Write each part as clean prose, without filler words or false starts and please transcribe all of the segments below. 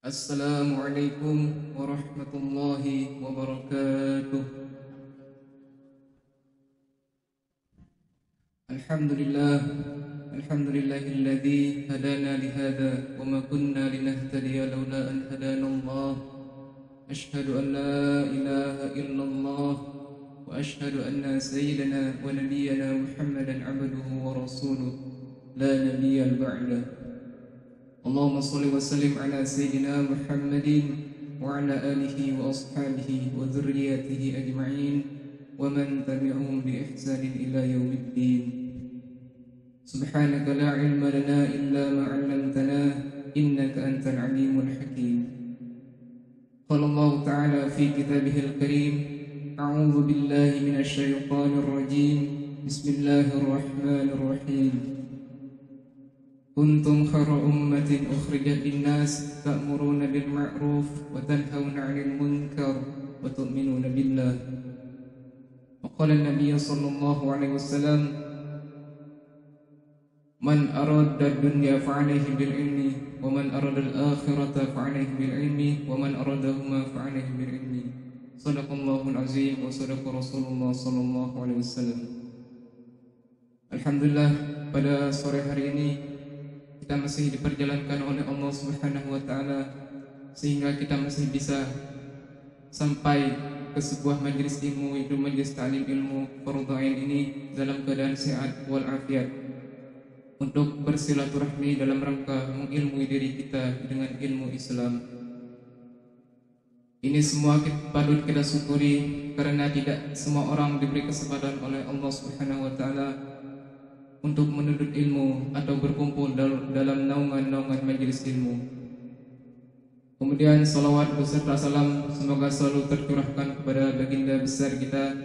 Assalamualaikum warahmatullahi wabarakatuh. Alhamdulillah, alhamdulillahilladzi hadana lihada wa ma kunna linahtadiya laula an hadana Allah. Ashhadu an la ilaha illallah wa ashhadu anna sayyidana wa nabiyyana Muhammadan abduhu wa rasuluh la nabiyya ba'dah. Allahumma salli wa sallim ala sayyidina Muhammadin wa ala alihi wa ashabihi wa dhurriyyatihi ajma'in wa man tabi'ahum bi ihsanin ila yaumiddin. Subhanaka la ilma lana illa ma 'allamtana innaka antal alimul hakim. Qala Allah ta'ala fi kitabihil karim, a'udzu billahi minasy syaithanir rajim. Bismillahirrahmanirrahim. Kuntum khairu ummatin ukhrijat lin-nas ta'muruna bil ma'ruf wa tanhauna 'anil munkar wa tu'minuna billah. Wa qala an-nabiy sallallahu alaihi wasallam, man arada ad-dunya fa'alayhi bil ilmi wa man arada al-akhirata fa'alayhi bil ilmi wa man aradahuma fa'alayhi bil ilmi. Shadaqallahul azim wa shadaqa Rasulullah sallallahu alaihi wasallam. Alhamdulillah, pada sore hari ini kita masih diperjalankan oleh Allah Subhanahu wa taala sehingga kita masih bisa sampai ke sebuah majelis ilmu, yaitu majelis ta'lim ilmu fardhu ain ini dalam keadaan sehat wal afiat, untuk bersilaturahmi dalam rangka mengilmui diri kita dengan ilmu Islam. Ini semua patut kita syukuri karena tidak semua orang diberi kesempatan oleh Allah Subhanahu wa taala untuk menuntut ilmu atau berkumpul dalam naungan-naungan majelis ilmu. Kemudian salawat beserta salam semoga selalu tercurahkan kepada baginda besar kita,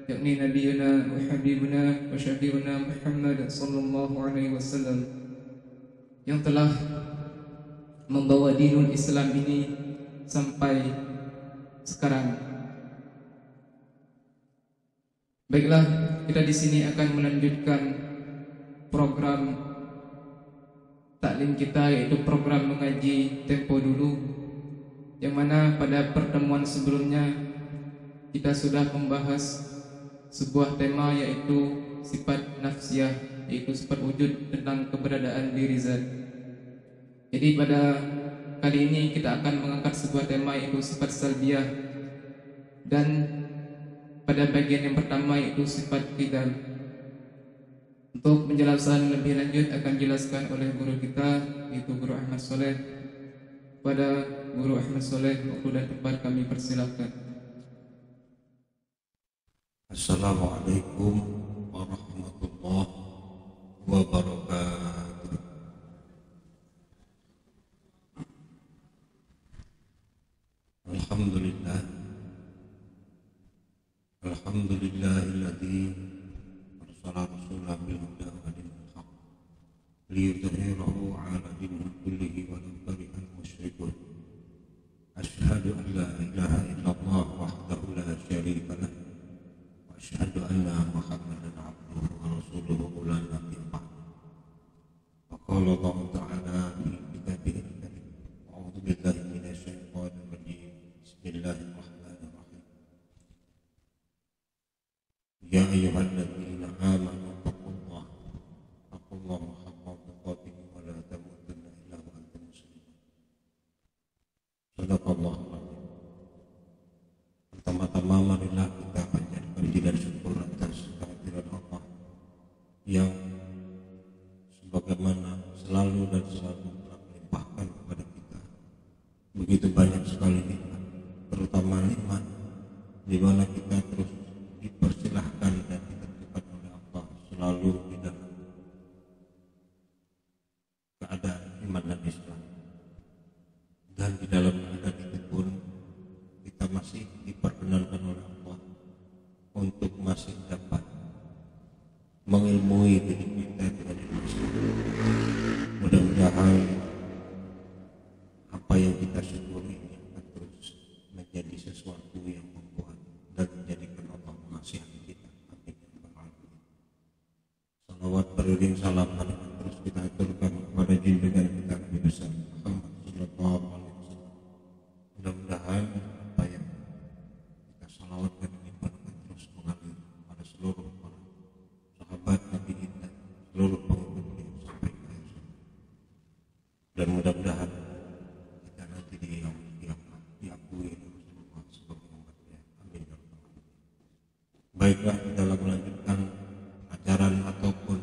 yakni Nabiyuna wa Habibuna wa Syafi'una Muhammad sallallahu alaihi wasallam, yang telah membawa dinul Islam ini sampai sekarang. Baiklah, kita di sini akan melanjutkan program taklim kita, yaitu program mengaji tempo dulu, yang mana pada pertemuan sebelumnya kita sudah membahas sebuah tema, yaitu sifat nafsiyah, yaitu sifat wujud tentang keberadaan diri zat. Jadi pada kali ini kita akan mengangkat sebuah tema, yaitu sifat salbiyah, dan pada bagian yang pertama yaitu sifat qidam. Untuk penjelasan lebih lanjut akan dijelaskan oleh guru kita, yaitu Guru Ahmad Soleh. Pada Guru Ahmad Soleh, waktu dan tempat kami persilahkan. Assalamualaikum warahmatullahi wabarakatuh. Alhamdulillah, alhamdulillahilladzi arsala rasulahu bil huda wa dinil haqq liyudhhirahu 'ala dini kullihi wa law karihal musyrikun. Asyhadu an la ilaha illallah wahdahu la syarika lah wa asyhadu anna Muhammadan 'abduhu wa rasuluhu la nabiyya ba'dahu. Wa qala Allah ta'ala fi kitabihil karim, a'udzu billahi minasy syaithanir rajim. Bismillahirrahmanirrahim. Ya ayyuhalladzina amanu taqullaha haqqa tuqatih wa la tamutunna illa wa antum muslimun. Shadaqallahul azim. Pertama-tama marilah kita panjatkan puji dan syukur atas kehadiran Allah yang sebagaimana selalu dan selalu telah melimpahkan kepada kita begitu banyak sekali nikmat, terutama nikmat di mana kita terus dipersilahkan dan ditentukan oleh Allah selalu di dalam keadaan iman dan Islam, dan di dalam keadaan itu pun kita masih diperkenankan oleh Allah untuk masih dapat mengilmui diri kita dengan ilmu Islam. Mudah-mudahan apa yang kita syukuri ini akan terus menjadi sesuatu yang membuat dan menjadikan Allah mengasihani kita. Amin. Salawat beriring salam terus kita aturkan kepada junjungan kita Nabi besar Muhammad sallallahu alaihi wasallam, Baiklah, di dalam melanjutkan ajaran ataupun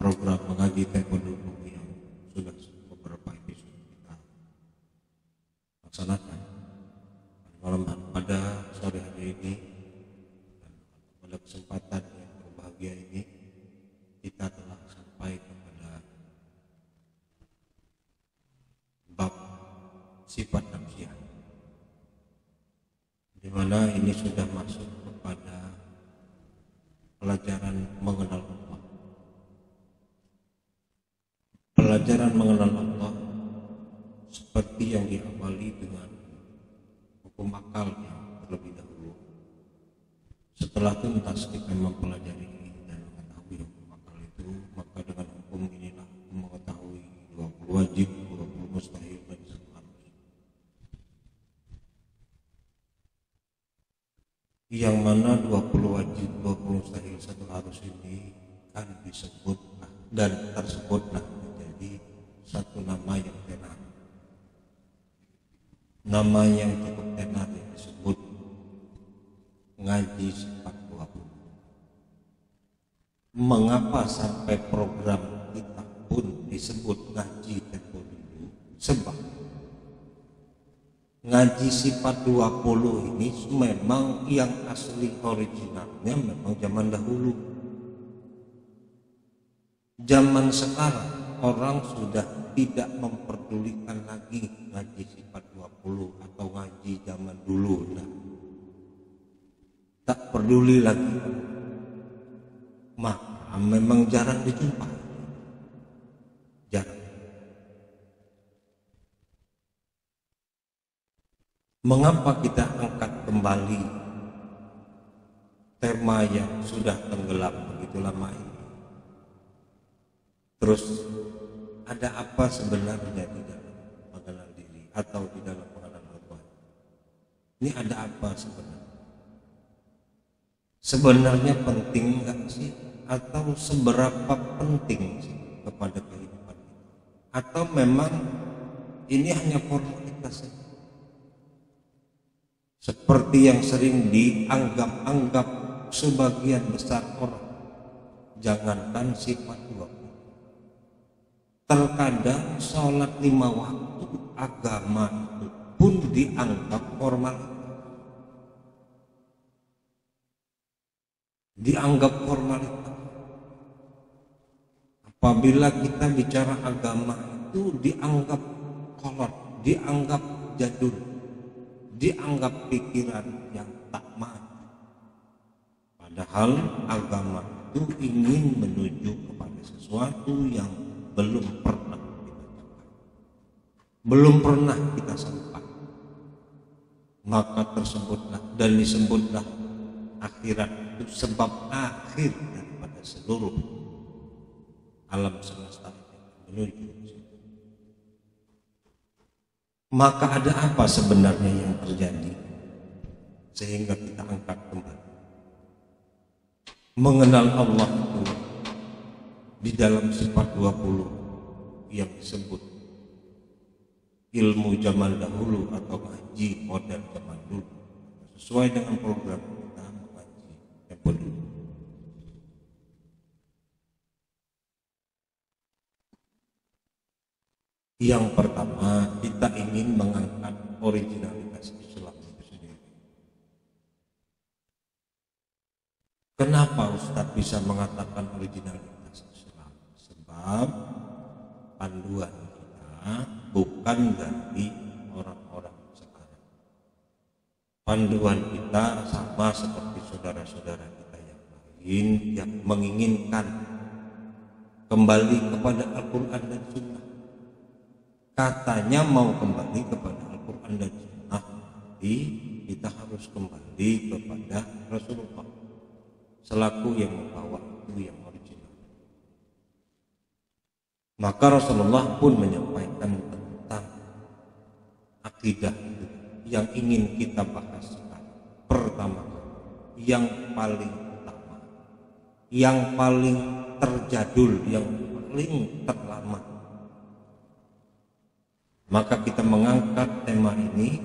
program mengaji tempo dulu yang sudah beberapa episode kita laksanakan pada sore hari ini, dan pada kesempatan yang berbahagia ini kita telah sampai kepada bab sifat nafsiyah, di mana ini sudah masuk kepada pelajaran mengenal Allah. Pelajaran mengenal Allah seperti yang diawali dengan hukum akal yang terlebih dahulu. Setelah tuntas kita mempelajari dan mengetahui hukum akal itu, maka dengan hukum inilah mengetahui 20 wajib, 20 mustahil, dan seterusnya. Yang mana 20 wajib, 20 mustahil, 1 harus ini kan disebutlah dan tersebutlah menjadi satu nama yang tenar. Nama yang cukup tenar yang disebut ngaji sifat 20. Mengapa sampai program kita pun disebut ngaji tempo dulu? Sebab ngaji sifat 20 ini memang yang asli originalnya memang zaman dahulu. Zaman sekarang orang sudah tidak memperdulikan lagi ngaji sifat 20 atau ngaji zaman dulu. Nah, tak peduli lagi. Maka memang jarang dijumpai. Jarang. Mengapa kita angkat kembali tema yang sudah tenggelam begitu lama ini? Terus ada apa sebenarnya di dalam mengenal diri atau di dalam mengenal Allah? Ini ada apa sebenarnya? Sebenarnya penting enggak sih? Atau seberapa penting sih kepada kehidupan kita? Atau memang ini hanya formalitas saja? Seperti yang sering dianggap-anggap sebagian besar orang, jangankan sifat 20. Terkadang sholat 5 waktu agama itu pun dianggap formalitas. Dianggap formalitas. Apabila kita bicara agama itu dianggap kolot, dianggap jadul, dianggap pikiran yang tak maju. Padahal agama itu ingin menuju kepada sesuatu yang belum pernah kita capai, belum pernah kita sampai. Maka tersebutlah dan disebutlah akhirat itu sebab akhir daripada seluruh alam semesta menuju. Maka ada apa sebenarnya yang terjadi sehingga kita angkat kembali mengenal Allah itu di dalam sifat 20 yang disebut ilmu zaman dahulu atau ngaji modern zaman dulu, sesuai dengan program kita mengaji tempo dulu. Yang pertama, kita ingin mengangkat originalitas Islam itu sendiri. Kenapa Ustadz bisa mengatakan originalitas Islam? Sebab panduan kita bukan dari orang-orang sekarang. Panduan kita sama seperti saudara-saudara kita yang lain yang menginginkan kembali kepada Al-Quran dan Sunnah. Katanya mau kembali kepada Al-Quran dan Sunnah, jadi kita harus kembali kepada Rasulullah selaku yang membawa itu yang original. Maka Rasulullah pun menyampaikan tentang akidah yang ingin kita bahas sekarang. Pertama, yang paling utama, yang paling terjadul, yang paling terlama. Maka kita mengangkat tema ini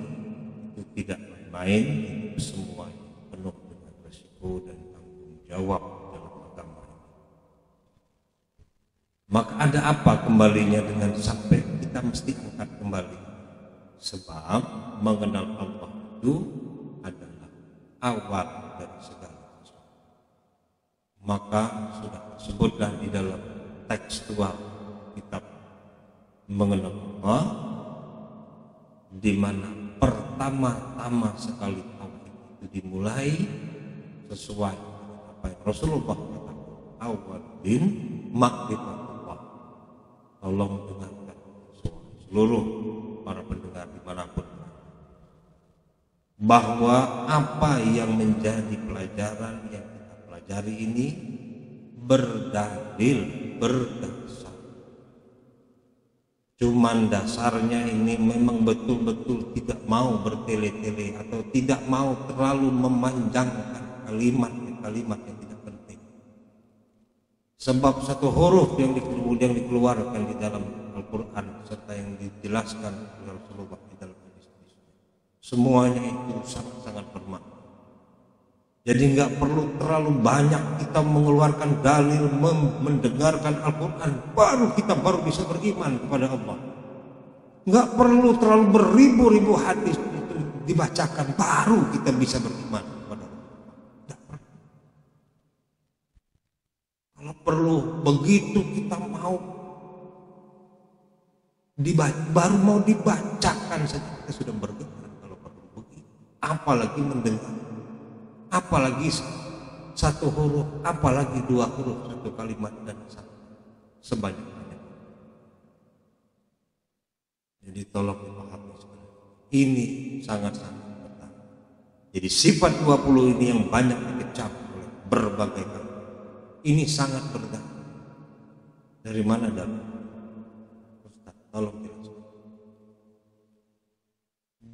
itu tidak main, itu semua penuh dengan resiko. resiko dan tanggung jawab dalam agama ini. Maka ada apa kembalinya dengan sampai kita mesti angkat kembali? Sebab mengenal Allah itu adalah awal dari segala sesuatu. Maka sudah disebutlah di dalam tekstual kitab mengenal Allah, di mana pertama-tama sekali tauhid itu dimulai sesuai apa yang Rasulullah katakan, awal din ma'rifatullah. Tolong dengarkan seluruh para pendengar dimanapun, bahwa apa yang menjadi pelajaran yang kita pelajari ini berdasar. Cuman dasarnya ini memang betul-betul tidak mau bertele-tele atau tidak mau terlalu memanjangkan kalimat yang tidak penting. Sebab satu huruf yang dikeluarkan di dalam Al-Quran serta yang dijelaskan oleh Rasulullah di dalam hadis, semuanya itu sangat-sangat bermakna. Jadi nggak perlu terlalu banyak kita mengeluarkan dalil, mendengarkan Al-Quran, baru bisa beriman kepada Allah. Nggak perlu terlalu beribu-ribu hadis itu dibacakan, baru kita bisa beriman kepada Allah. Nggak perlu. Kalau perlu begitu kita mau baru mau dibacakan saja kita sudah bergetar. Kalau perlu begitu, apalagi mendengar. Apalagi satu huruf, apalagi dua huruf, satu kalimat dan sebanyak-banyak. Jadi tolong dipahami sekali. Ini sangat-sangat penting. Jadi sifat 20 ini yang banyak dikecap oleh berbagai kali. Ini sangat berguna. Dari mana dalam? Ustaz, tolong jelaskan.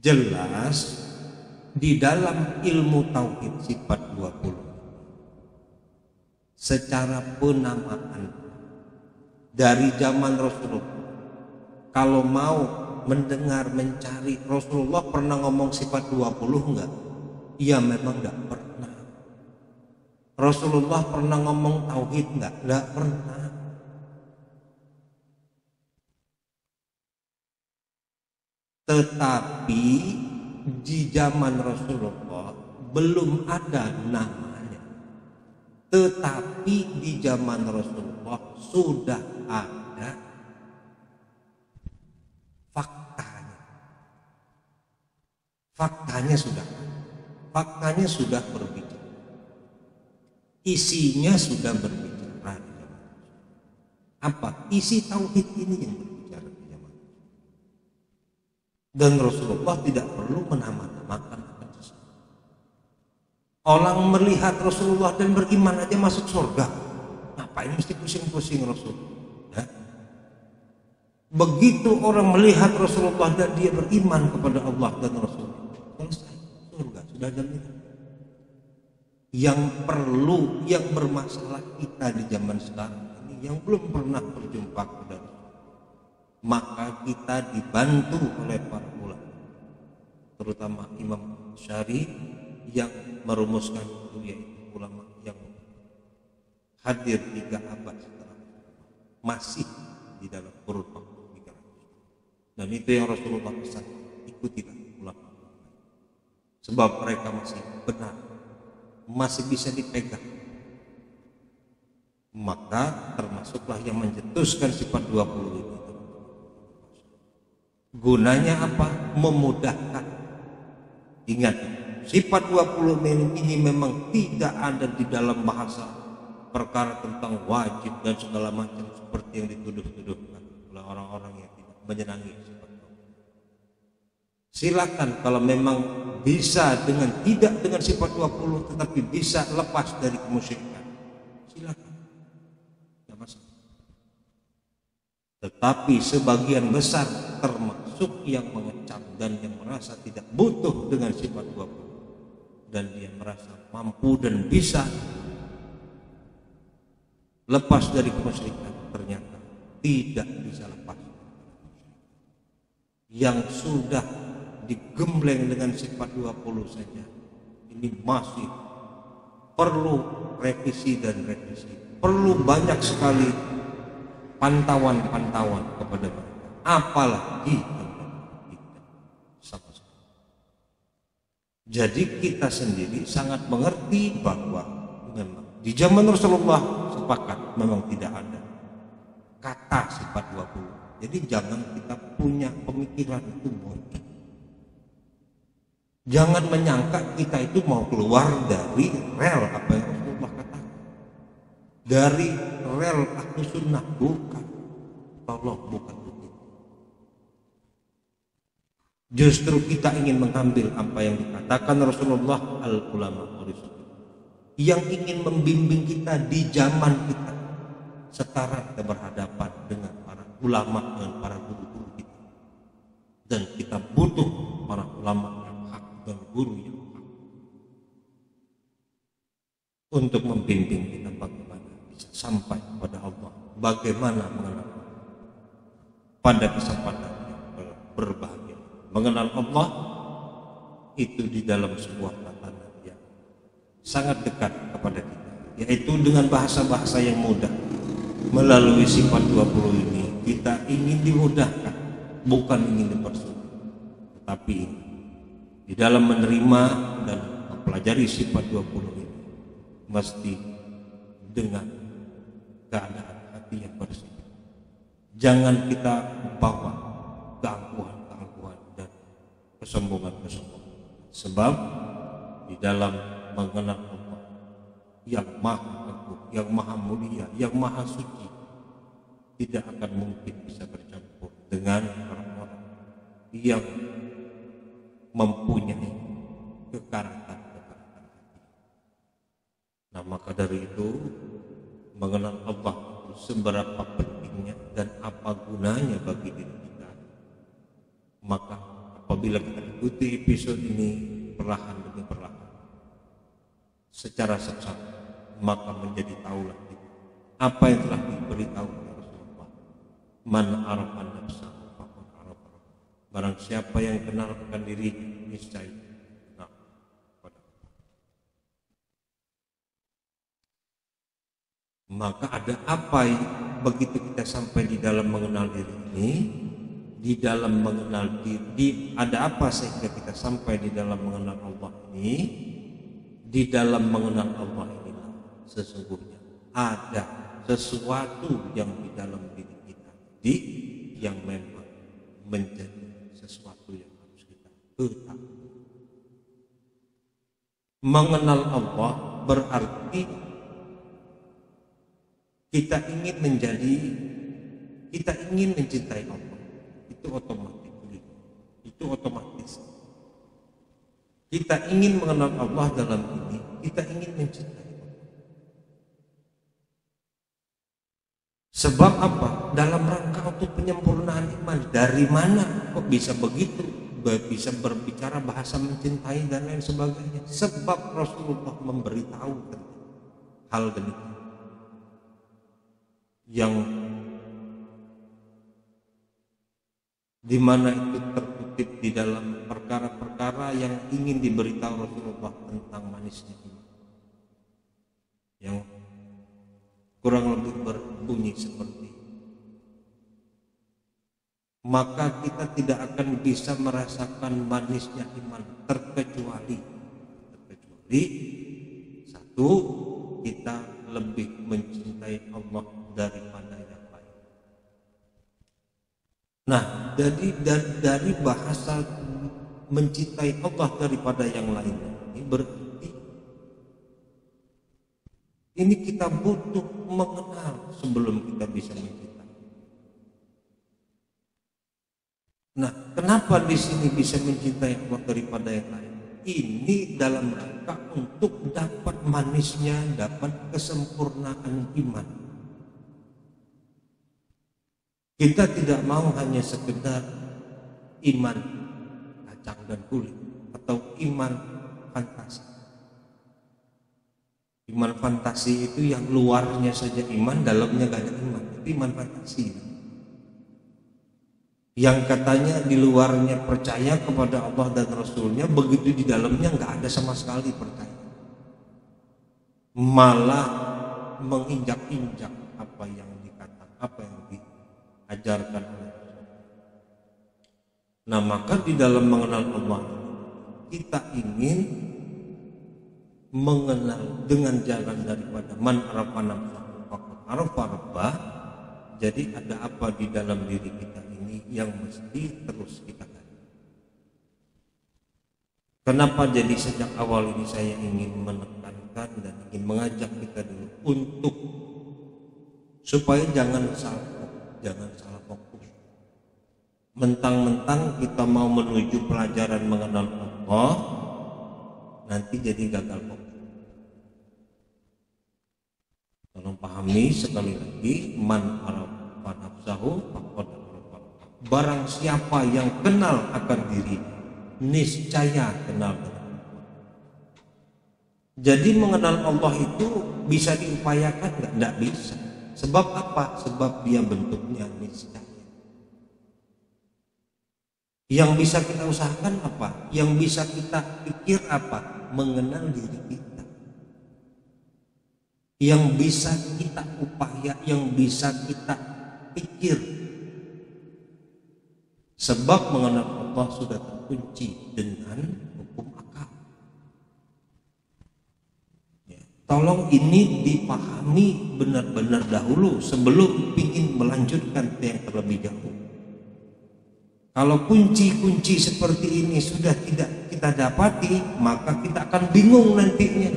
Jelas di dalam ilmu tauhid sifat 20 secara penamaan dari zaman Rasulullah, kalau mau mendengar mencari Rasulullah pernah ngomong sifat 20 enggak? Iya, memang enggak pernah. Rasulullah pernah ngomong tauhid enggak? Enggak pernah. Tetapi di zaman Rasulullah belum ada namanya, tetapi di zaman Rasulullah sudah ada faktanya sudah berbicara, isinya sudah berbicara. Apa isi tauhid ini yang berbicara? Dan Rasulullah tidak perlu menama-namakan sesuatu. Orang melihat Rasulullah dan beriman aja masuk surga. Ngapain mesti pusing-pusing Rasul? Ya? Begitu orang melihat Rasulullah dan dia beriman kepada Allah dan Rasulullah, selesai, surga sudah jaminan. Yang perlu, yang bermasalah kita di zaman sekarang ini, yang belum pernah berjumpa kepada Rasul, maka kita dibantu oleh para ulama, terutama Imam Syari yang merumuskan itu, yaitu ulama yang hadir 3 abad setelah masih di dalam kurun waktu 300. Dan itu yang Rasulullah pesan, ikutilah ulama, sebab mereka masih benar, masih bisa dipegang. Maka termasuklah yang mencetuskan sifat 20 ini. Gunanya apa? Memudahkan. Ingat, sifat 20 ini memang tidak ada di dalam bahasa perkara tentang wajib dan segala macam seperti yang dituduh-tuduhkan oleh orang-orang yang tidak menyenangi sifat 20. Silakan kalau memang bisa tidak dengan sifat 20 tetapi bisa lepas dari kemusyrikan, silakan. Tidak masalah. Tetapi sebagian besar termasuk yang mengecam dan yang merasa tidak butuh dengan sifat 20 dan dia merasa mampu dan bisa lepas dari kemusyrikan, ternyata tidak bisa lepas. Yang sudah digembleng dengan sifat 20 saja ini masih perlu revisi dan revisi, perlu banyak sekali pantauan-pantauan kepada mereka, apalagi tentang kita sama sekali. Jadi kita sendiri sangat mengerti bahwa memang di zaman Rasulullah sepakat memang tidak ada kata sifat 20. Jadi jangan kita punya pemikiran itu bodoh. Jangan menyangka kita itu mau keluar dari rel apa yang Rasulullah katakan, dari rel ahlu sunnah. Bukan, tolong, bukan begitu. Justru kita ingin mengambil apa yang dikatakan Rasulullah, al ulama warisul, yang ingin membimbing kita di zaman kita. Sekarang kita berhadapan dengan para ulama, dengan para guru-guru kita, dan kita butuh para ulama yang hak dan guru yang hak untuk membimbing kita bagaimana bisa sampai kepada Allah, bagaimana mengenal pada kesempatan yang berbahagia. Mengenal Allah itu di dalam sebuah tatanan yang sangat dekat kepada kita, yaitu dengan bahasa-bahasa yang mudah. Melalui sifat 20 ini kita ingin dimudahkan, bukan ingin dipersulit, tetapi di dalam menerima dan mempelajari sifat 20 ini mesti dengan keadaan hati yang bersih. Jangan kita bawa keangkuhan-keangkuhan dan kesombongan-kesombongan, sebab di dalam mengenal Allah yang maha agung, yang maha mulia, yang maha suci, tidak akan mungkin bisa bercampur dengan orang-orang yang mempunyai kekaratan hati. Nah, maka dari itu mengenal Allah itu seberapa pentingnya dan apa gunanya bagi diri kita. Maka apabila kita ikuti episode ini perlahan demi perlahan, secara seksama, maka menjadi tahulah kita apa yang telah diberitahu oleh Rasulullah. Man arafa nafsahu faqad arafa rabbahu. Barang siapa yang kenal akan dirinya, niscaya kenal kepada Allah. Maka ada apa begitu kita sampai di dalam mengenal diri ini, di dalam mengenal diri, ada apa sehingga kita sampai di dalam mengenal Allah ini? Di dalam mengenal Allah inilah sesungguhnya ada sesuatu yang di dalam diri kita yang memang menjadi sesuatu yang harus kita ketahui. Mengenal Allah berarti kita ingin mencintai Allah. Itu otomatis. Kita ingin mengenal Allah dalam ini, kita ingin mencintai Allah. Sebab apa? Dalam rangka untuk penyempurnaan iman. Dari mana kok bisa begitu? Bisa berbicara bahasa mencintai dan lain sebagainya. Sebab Rasulullah memberitahu tentang hal demikian, yang dimana itu terkutip di dalam perkara-perkara yang ingin diberitahu Rasulullah tentang manisnya iman, yang kurang lebih berbunyi seperti, maka kita tidak akan bisa merasakan manisnya iman terkecuali satu, kita lebih mencintai Allah daripada yang lain. Nah, dari bahasa mencintai Allah daripada yang lain ini berarti ini kita butuh mengenal sebelum kita bisa mencintai. Nah, kenapa di sini bisa mencintai Allah daripada yang lain? Ini dalam rangka untuk dapat manisnya, dapat kesempurnaan iman. Kita tidak mau hanya sekedar iman kacang dan kulit atau iman fantasi. Iman fantasi itu yang luarnya saja iman, dalamnya gak ada iman. Itu iman fantasi. Yang katanya di luarnya percaya kepada Allah dan Rasulnya, begitu di dalamnya gak ada sama sekali percaya. malah menginjak-injak apa yang dikatakan, apa yang diajarkan. Nah, maka di dalam mengenal Allah kita ingin mengenal dengan jalan daripada man arafa nafsahu faqad arafa rabbah. Jadi ada apa di dalam diri kita ini yang mesti terus kita gali. Kenapa jadi sejak awal ini saya ingin menekankan dan ingin mengajak kita dulu untuk supaya jangan salah fokus. Mentang-mentang kita mau menuju pelajaran mengenal Allah, nanti jadi gagal fokus. Tolong pahami sekali lagi, man arafa nafsahu faqad arafa. Barang siapa yang kenal akan diri, niscaya kenal dengan Allah. Jadi mengenal Allah itu bisa diupayakan nggak? Nggak bisa. Sebab apa? Sebab dia bentuknya niscaya. Yang bisa kita usahakan apa? Yang bisa kita pikir apa? Mengenal diri kita. Yang bisa kita upaya, yang bisa kita pikir. Sebab mengenal Allah sudah terkunci dengan hukum akal. Ya, tolong ini dipahami benar-benar dahulu sebelum ingin melanjutkan yang terlebih jauh. Kalau kunci-kunci seperti ini sudah tidak kita dapati, maka kita akan bingung nantinya.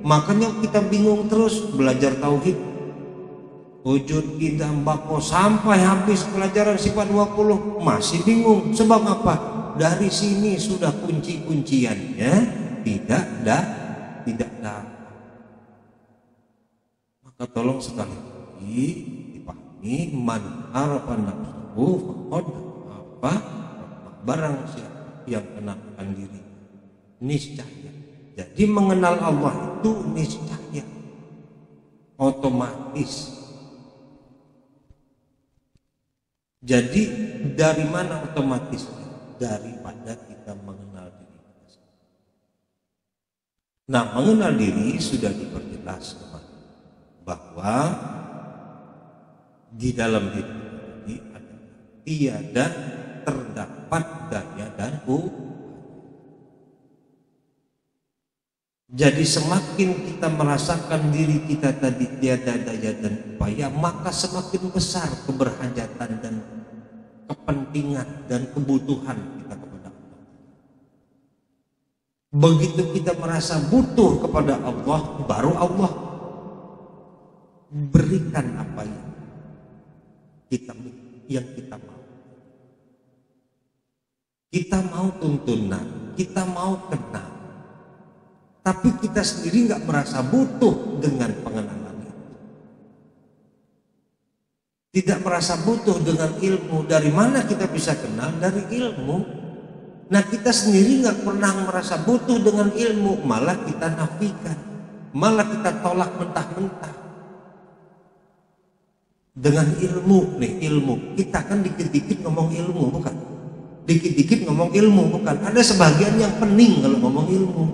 Makanya kita bingung terus belajar tauhid, wujud, qidam, baqo sampai habis pelajaran sifat 20 masih bingung. Sebab apa? Dari sini sudah kunci-kunciannya tidak ada. Maka tolong sekali lagi dipahami, man arafa nafsuhu faqad apa? Barang siapa yang kenalkan diri niscaya. Jadi mengenal Allah itu niscaya, otomatis. Jadi dari mana otomatis? Daripada kita mengenal diri kita. Nah, mengenal diri sudah diperjelas kemarin bahwa di dalam diri ini ada tiada terdapat daya dan upaya. Jadi semakin kita merasakan diri kita tadi tiada daya dan upaya, maka semakin besar keberhajatan dan kepentingan dan kebutuhan kita kepada Allah. Begitu kita merasa butuh kepada Allah, baru Allah berikan apa yang kita mau. Kita mau tuntunan, kita mau kenal. Tapi kita sendiri nggak merasa butuh dengan pengenalan itu. Tidak merasa butuh dengan ilmu. Dari mana kita bisa kenal? Dari ilmu. Nah, kita sendiri nggak pernah merasa butuh dengan ilmu, malah kita nafikan, malah kita tolak mentah-mentah. Dengan ilmu, nih ilmu. Kita kan dikit-dikit ngomong ilmu, bukan? Dikit-dikit ngomong ilmu, bukan? Ada sebagian yang pening kalau ngomong ilmu.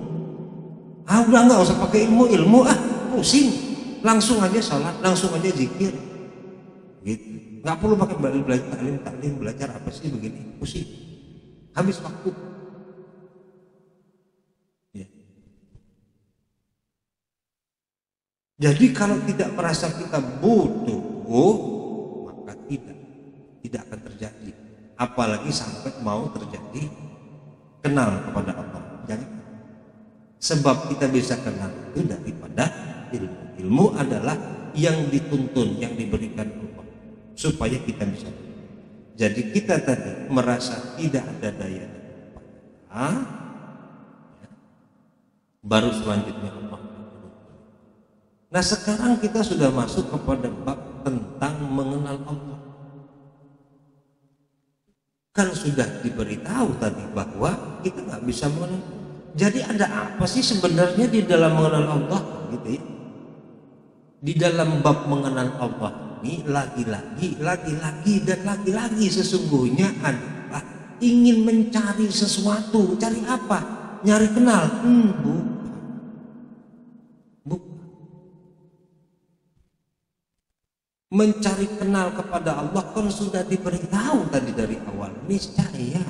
Udah nggak usah pakai ilmu, pusing. Langsung aja sholat, langsung aja zikir. Gitu. Nggak perlu pakai belajar taklim, belajar apa sih begini, pusing. Habis waktu. Ya. Jadi kalau tidak merasa kita butuh, maka tidak akan terjadi. Apalagi sampai mau terjadi kenal kepada Allah. Jangan. Sebab kita bisa kenal itu daripada ilmu. Ilmu adalah yang dituntun, yang diberikan Allah supaya kita bisa. Jadi kita tadi merasa tidak ada daya dan upaya, baru selanjutnya Allah. Nah, sekarang kita sudah masuk kepada bab tentang mengenal Allah. Kan sudah diberitahu tadi bahwa kita nggak bisa mengenal. Jadi ada apa sih sebenarnya di dalam mengenal Allah, gitu ya? Di dalam bab mengenal Allah ini lagi-lagi dan lagi-lagi sesungguhnya adalah ingin mencari sesuatu. Cari apa? Nyari kenal? Bukan. mencari kenal kepada Allah kan sudah diberitahu tadi dari awal, niscaya.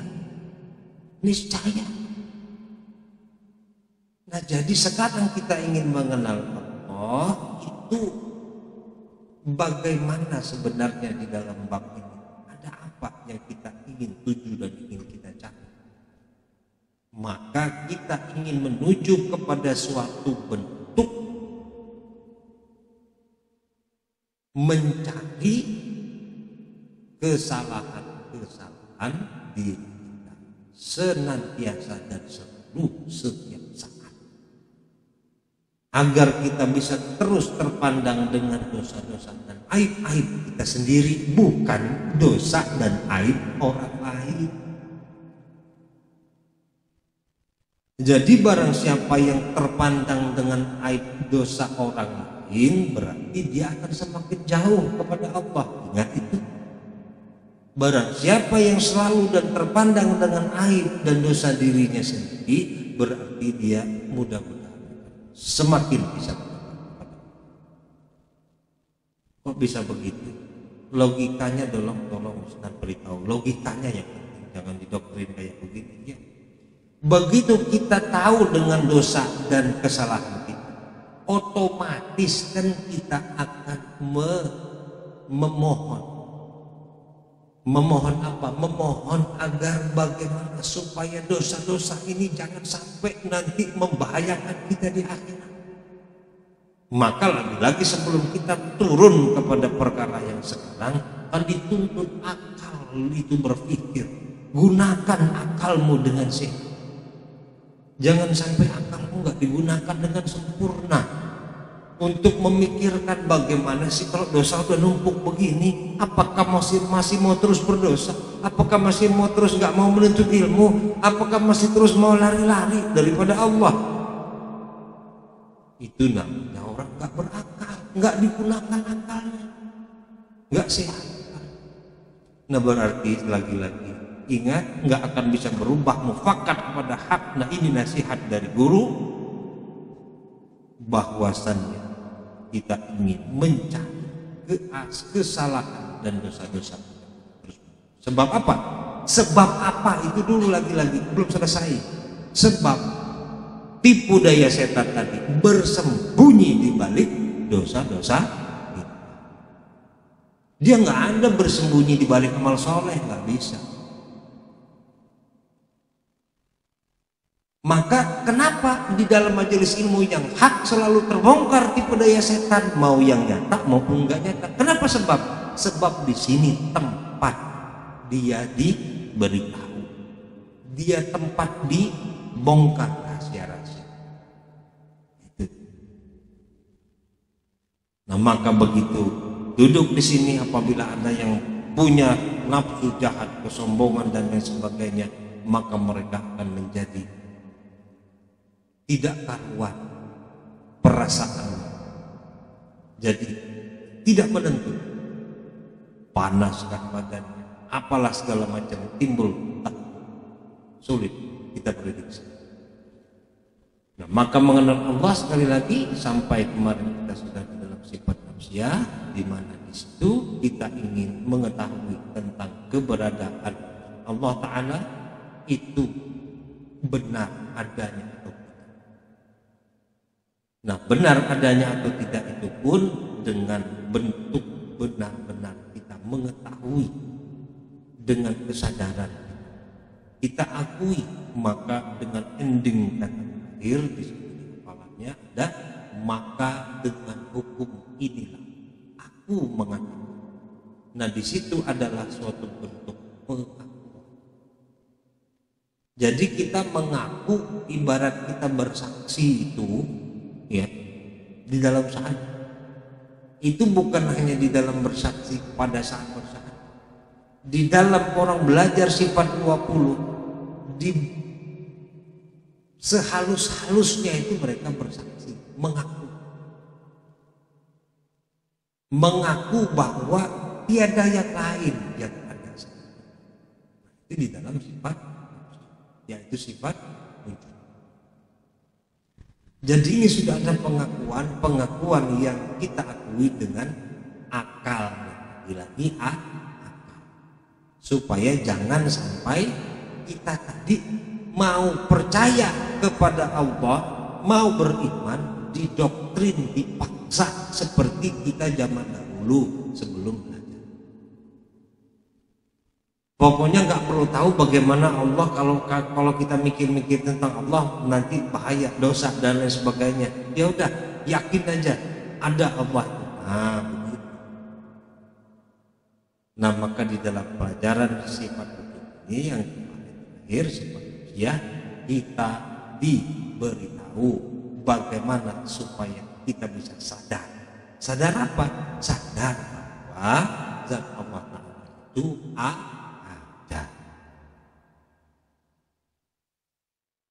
Nah, jadi sekarang kita ingin mengenal Allah itu bagaimana sebenarnya di dalam bab ini? Ada apa yang kita ingin tuju dan ingin kita capai? Maka kita ingin menuju kepada suatu bentuk mencari kesalahan diri kita senantiasa dan setiap saat, agar kita bisa terus terpandang dengan dosa-dosa dan aib-aib kita sendiri, bukan dosa dan aib orang lain. Jadi barang siapa yang terpandang dengan aib dosa orang lain, berarti dia akan semakin jauh kepada Allah. Ingat itu. Barang siapa yang selalu dan terpandang dengan aib dan dosa dirinya sendiri, berarti dia mudah-mudahan semakin bisa. Kok bisa begitu? Logikanya tolong Ustaz beritahu. Logikanya yang penting, jangan didoktrin kayak begini ya. Begitu kita tahu dengan dosa dan kesalahan kita, otomatis kan kita akan memohon apa? Memohon agar bagaimana supaya dosa-dosa ini jangan sampai nanti membahayakan kita di akhirat. Maka lagi-lagi sebelum kita turun kepada perkara yang sekarang, kan dituntut akal itu berpikir. Gunakan akalmu dengan sehat. Jangan sampai akalmu nggak digunakan dengan sempurna untuk memikirkan bagaimana sih kalau dosa udah numpuk begini, apakah masih mau terus berdosa? Apakah masih mau terus nggak mau menuntut ilmu? Apakah masih terus mau lari-lari daripada Allah? Itu namanya orang nggak berakal, nggak digunakan akalnya, nggak sehat. Nah, berarti lagi-lagi ingat, nggak akan bisa berubah mufakat kepada hak. Nah, ini nasihat dari guru, bahwasannya kita ingin mencari kesalahan dan dosa-dosa. Sebab apa? Sebab apa itu dulu lagi-lagi belum selesai. Sebab tipu daya setan tadi bersembunyi di balik dosa-dosa kita. Dia nggak ada bersembunyi di balik amal soleh, nggak bisa. Maka kenapa di dalam majelis ilmu yang hak selalu terbongkar tipu daya setan, mau yang nyata maupun enggak nyata? Kenapa? Sebab di sini tempat dia diberitahu, dia tempat dibongkar rahasia-rahasia. Nah, maka begitu duduk di sini, apabila ada yang punya nafsu jahat, kesombongan dan lain sebagainya, maka mereka akan menjadi tidak karuan perasaan, jadi tidak menentu, panaskan badannya, apalah segala macam timbul, sulit kita prediksi. Nah, maka mengenal Allah sekali lagi, sampai kemarin kita sudah di dalam sifat manusia, di mana di situ kita ingin mengetahui tentang keberadaan Allah Ta'ala itu benar adanya. Nah, benar adanya atau tidak itu pun dengan bentuk benar-benar kita mengetahui dengan kesadaran kita akui, maka dengan ending kata akhir di kepalanya ada, maka dengan hukum inilah aku mengatakan. Nah, di situ adalah suatu bentuk pengakuan. Jadi kita mengaku ibarat kita bersaksi itu, ya, di dalam saat itu bukan hanya di dalam bersaksi pada saat bersaksi. Di dalam orang belajar sifat 20, di sehalus-halusnya itu mereka bersaksi, mengaku bahwa tiada yang lain yang ada. Itu di dalam sifat, yaitu sifat wujud. Jadi ini sudah ada pengakuan yang kita akui dengan akal, lagi akal, supaya jangan sampai kita tadi mau percaya kepada Allah, mau beriman, didoktrin, dipaksa seperti kita zaman dahulu sebelum belajar. Pokoknya nggak perlu tahu bagaimana Allah, kalau kita mikir-mikir tentang Allah nanti bahaya, dosa dan lain sebagainya. Ya udah, yakin aja ada Allah. Nah, begitu. Nah, maka di dalam pelajaran sifat ini yang terakhir, sifat manusia, kita diberitahu bagaimana supaya kita bisa sadar. Sadar apa? Sadar bahwa zat Allah itu ada.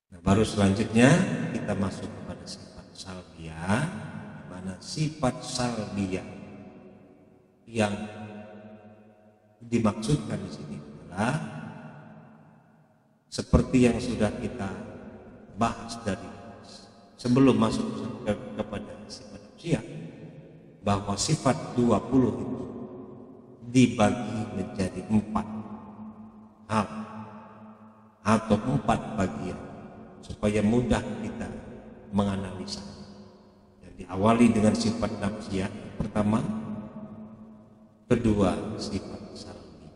Nah, baru selanjutnya kita masuk kepada sifat salbiyah, di mana sifat salbiyah yang dimaksudkan di sini adalah seperti yang sudah kita bahas dari sebelum masuk kepada sifat manusia, bahwa sifat 20 itu dibagi menjadi 4 hal atau 4 bagian supaya mudah kita menganalisa. Yang diawali dengan sifat nafsiyah pertama, kedua sifat salbiyah.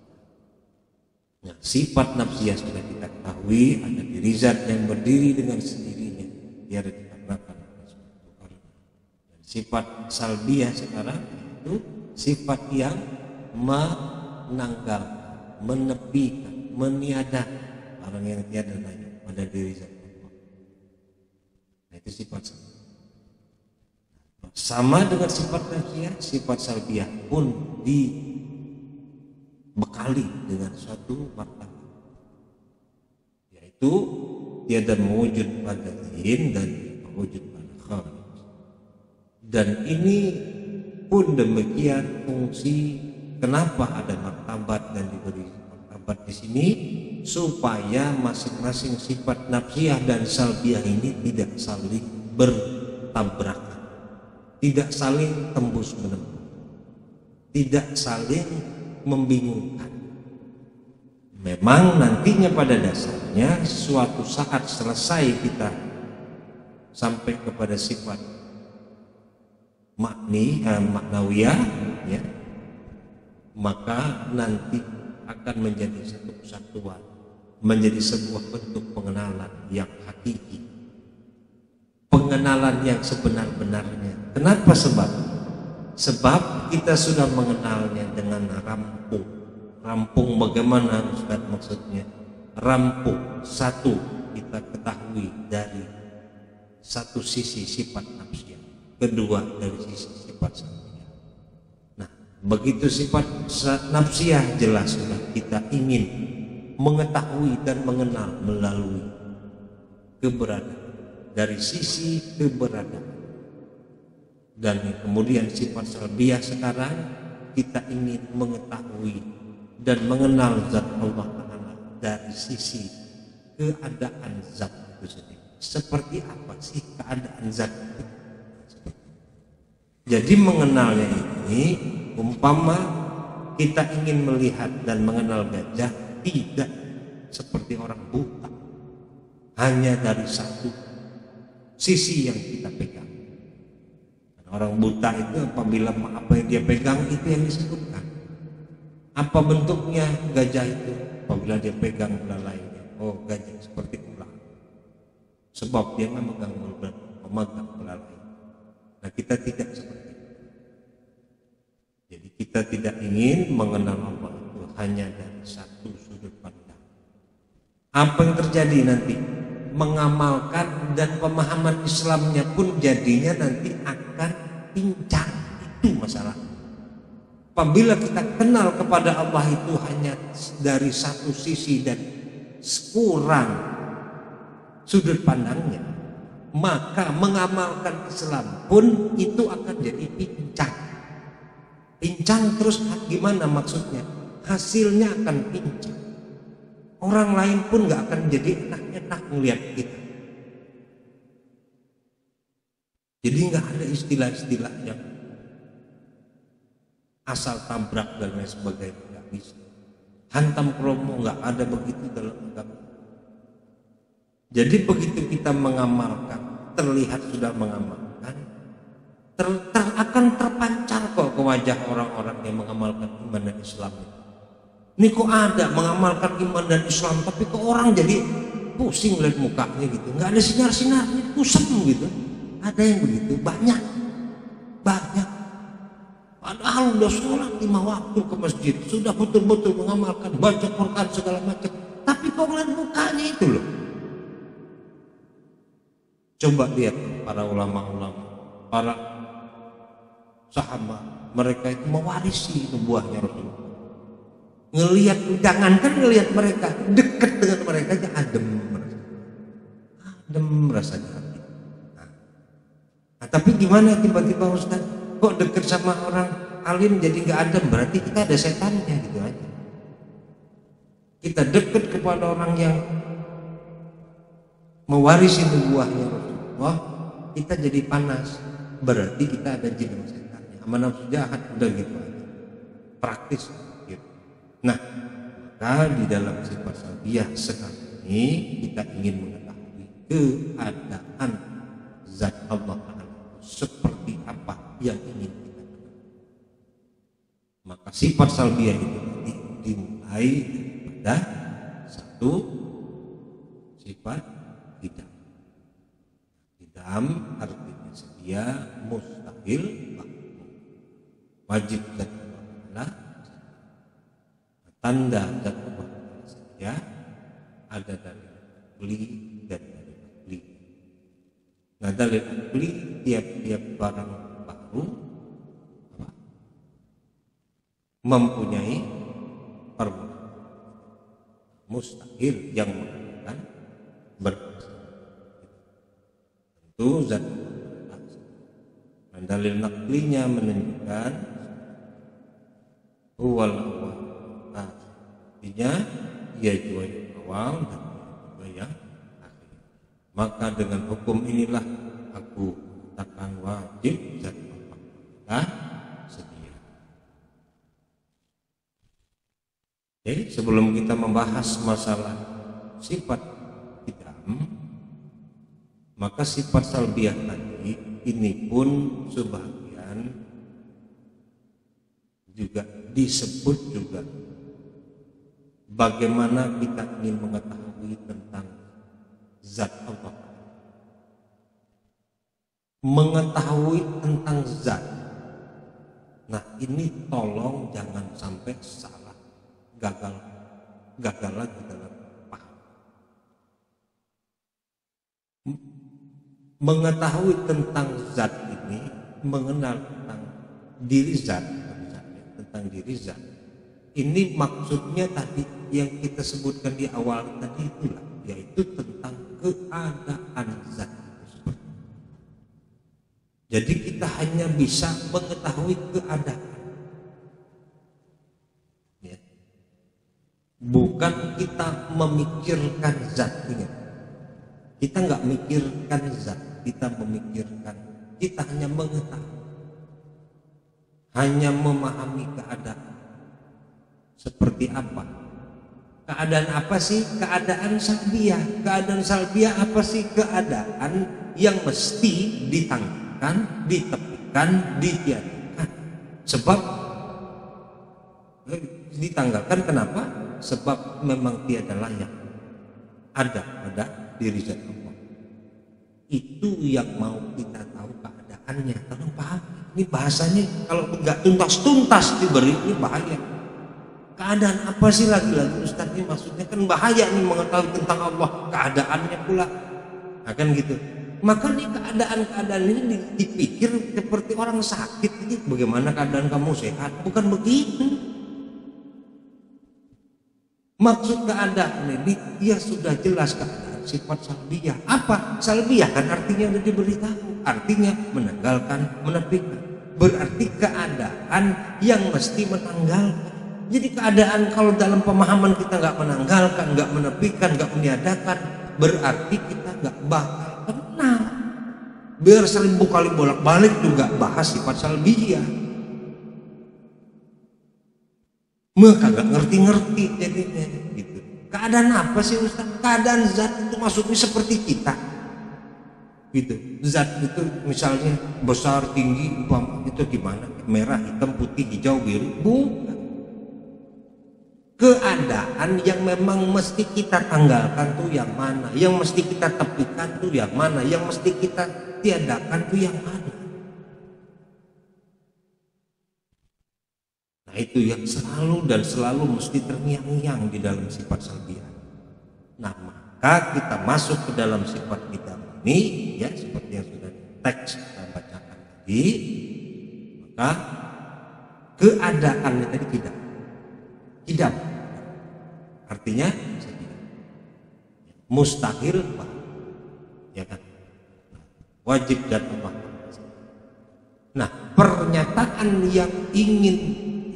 Nah, sifat nafsiyah sudah kita ketahui, ada diri zat yang berdiri dengan sendirinya, tiada dikarenakan oleh suatu karena. Dan sifat salbiyah sekarang itu sifat yang menanggalkan, menepikan, meniadakan orang yang tiada lain pada diri zat Allah. Nah, itu sifat salbiyah. Sama dengan sifat nafsiyah, sifat salbiyah pun dibekali dengan suatu martabat, yaitu tiada mewujud pada zin dan mewujud pada kharij. Dan ini pun demikian fungsi kenapa ada martabat dan diberi martabat di sini, supaya masing-masing sifat nafsiyah dan salbiyah ini tidak saling bertabrakan, tidak saling tembus menembus, tidak saling membingungkan. Memang nantinya pada dasarnya suatu saat selesai kita sampai kepada sifat maknawiyah, ya, maka nanti akan menjadi satu kesatuan, menjadi sebuah bentuk pengenalan yang hakiki, pengenalan yang sebenar-benarnya. Kenapa? Sebab kita sudah mengenalnya dengan rampung. Rampung bagaimana Ustaz maksudnya? Rampung, satu kita ketahui dari satu sisi sifat nafsiyah, kedua dari sisi sifat salbiyah. Nah, begitu sifat nafsiyah jelas sudah kita ingin mengetahui dan mengenal melalui keberadaan, dari sisi keberadaan. Dan kemudian sifat salbiyah sekarang kita ingin mengetahui dan mengenal zat Allah Ta'ala dari sisi keadaan zat itu sendiri. Seperti apa sih keadaan zat itu? Jadi mengenalnya ini, umpama kita ingin melihat dan mengenal gajah, tidak seperti orang buta, hanya dari satu sisi yang kita pegang. Dan orang buta itu apabila apa yang dia pegang itu yang disebutkan. Apa bentuknya gajah itu? Apabila dia pegang belalainya, oh gajah seperti ular, sebab dia memegang belalai. Nah, kita tidak seperti itu. Jadi kita tidak ingin mengenal Allah itu hanya dari satu sudut pandang. Apa yang terjadi nanti? Mengamalkan dan pemahaman Islamnya pun jadinya nanti akan pincang. Itu masalah. Apabila kita kenal kepada Allah itu hanya dari satu sisi dan kurang sudut pandangnya, maka mengamalkan Islam pun itu akan jadi pincang. Pincang terus gimana maksudnya? Hasilnya akan pincang. Orang lain pun gak akan jadi enak-enak melihat kita. Jadi gak ada istilah-istilah yang asal tabrak dan lain sebagainya, nggak bisa. Hantam kromo, nggak ada begitu dalam agama. Jadi begitu kita mengamalkan, terlihat sudah mengamalkan, akan terpancar kok ke wajah orang-orang yang mengamalkan iman dan Islam. Ini kok ada mengamalkan iman dan Islam, tapi kok orang jadi pusing lihat mukanya gitu, nggak ada sinar-sinarnya, kusam gitu. Ada yang begitu, banyak. Padahal udah sholat 5 waktu ke masjid, sudah betul-betul mengamalkan, baca Quran segala macam, tapi kok ngeliat mukanya itu loh. Coba lihat para ulama-ulama, para sahabat, mereka itu mewarisi nubuahnya Rasulullah. Jangankan ngelihat mereka, dekat dengan mereka aja adem rasanya. Nah, tapi gimana tiba-tiba Ustaz, kok dekat sama orang alim jadi nggak adem? Berarti kita ada setannya gitu aja. Kita dekat kepada orang yang mewarisi nubuahnya Rasulullah, kita jadi panas. Berarti kita ada jin dan setannya, sama nafsu jahat, udah gitu aja. Praktis gitu. Nah, maka di dalam sifat salbiyah sekarang ini kita ingin mengetahui keadaan zat Allah seperti apa yang ingin kita kenal. Maka sifat salbiyah itu dimulai pada satu sifat tidak. Tidak artinya sedia, mustahil, wajib dan Allah. Tanda dan sedia ada dari beli dan dari beli. Nah, dari beli tiap-tiap barang baru mempunyai permulaan. Mustahil yang mengatakan tentu zat. Dan dalil naklinya menunjukkan huwal awal, artinya ia juga yang awal dan juga yang akhir. Maka dengan hukum inilah aku katakan wajib zat Allah sedia. Jadi sebelum kita membahas masalah sifat idam, maka sifat salbiyah tadi ini pun sebagian juga disebut juga bagaimana kita ingin mengetahui tentang zat Allah. Mengetahui tentang zat. Nah, ini tolong jangan sampai salah, gagal lagi dalam paham. Mengetahui tentang zat ini, mengenal tentang diri zat, tentang diri zat. Ini maksudnya tadi yang kita sebutkan di awal tadi itulah, yaitu tentang keadaan zat. Jadi kita hanya bisa mengetahui keadaan, ya. Bukan kita memikirkan zatnya. Kita nggak mikirkan zat, kita memikirkan, kita hanya mengetahui, hanya memahami keadaan. Seperti apa? Keadaan apa sih? Keadaan salbiyah. Keadaan salbiyah apa sih? Keadaan yang mesti ditanggalkan, ditepikan, ditiadakan. Sebab ditanggalkan kenapa? Sebab memang tiada layak ada pada diri zat Allah. Itu yang mau kita tahu keadaannya. Kalau paham, ini bahasanya kalau nggak tuntas-tuntas diberi, ini bahaya. Keadaan apa sih lagi-lagi Ustaz ini maksudnya? Kan bahaya nih mengetahui tentang Allah, keadaannya pula. Nah, kan gitu. Maka nih keadaan-keadaan ini dipikir seperti orang sakit. Ini bagaimana keadaan kamu sehat? Bukan begitu. Maksud keadaan ini dia sudah jelas keadaan sifat salbiyah. Apa? Salbiyah kan artinya sudah diberitahu. Artinya menanggalkan, menepikan. Berarti keadaan yang mesti menanggalkan. Jadi keadaan kalau dalam pemahaman kita nggak menanggalkan, nggak menepikan, nggak meniadakan, berarti kita nggak bakal kenal. Biar 1000 kali bolak-balik juga bahas sifat salbiyah. Maka gak ngerti-ngerti jadinya gitu. Keadaan apa sih Ustaz? Keadaan zat itu maksudnya seperti kita gitu. Zat itu misalnya besar, tinggi, umpama itu gimana? Merah, hitam, putih, hijau, biru? Bukan. Keadaan yang memang mesti kita tanggalkan tuh yang mana? Yang mesti kita tepikan tuh yang mana? Yang mesti kita tiadakan tuh yang mana? Nah itu yang selalu dan selalu mesti terngiang-ngiang di dalam sifat salbiah. Nah maka kita masuk ke dalam sifat kita ini, ya seperti yang sudah teks kita bacakan tadi, maka keadaannya tadi tidak, artinya mustahil, ya kan, wajib dan apa. Nah pernyataan yang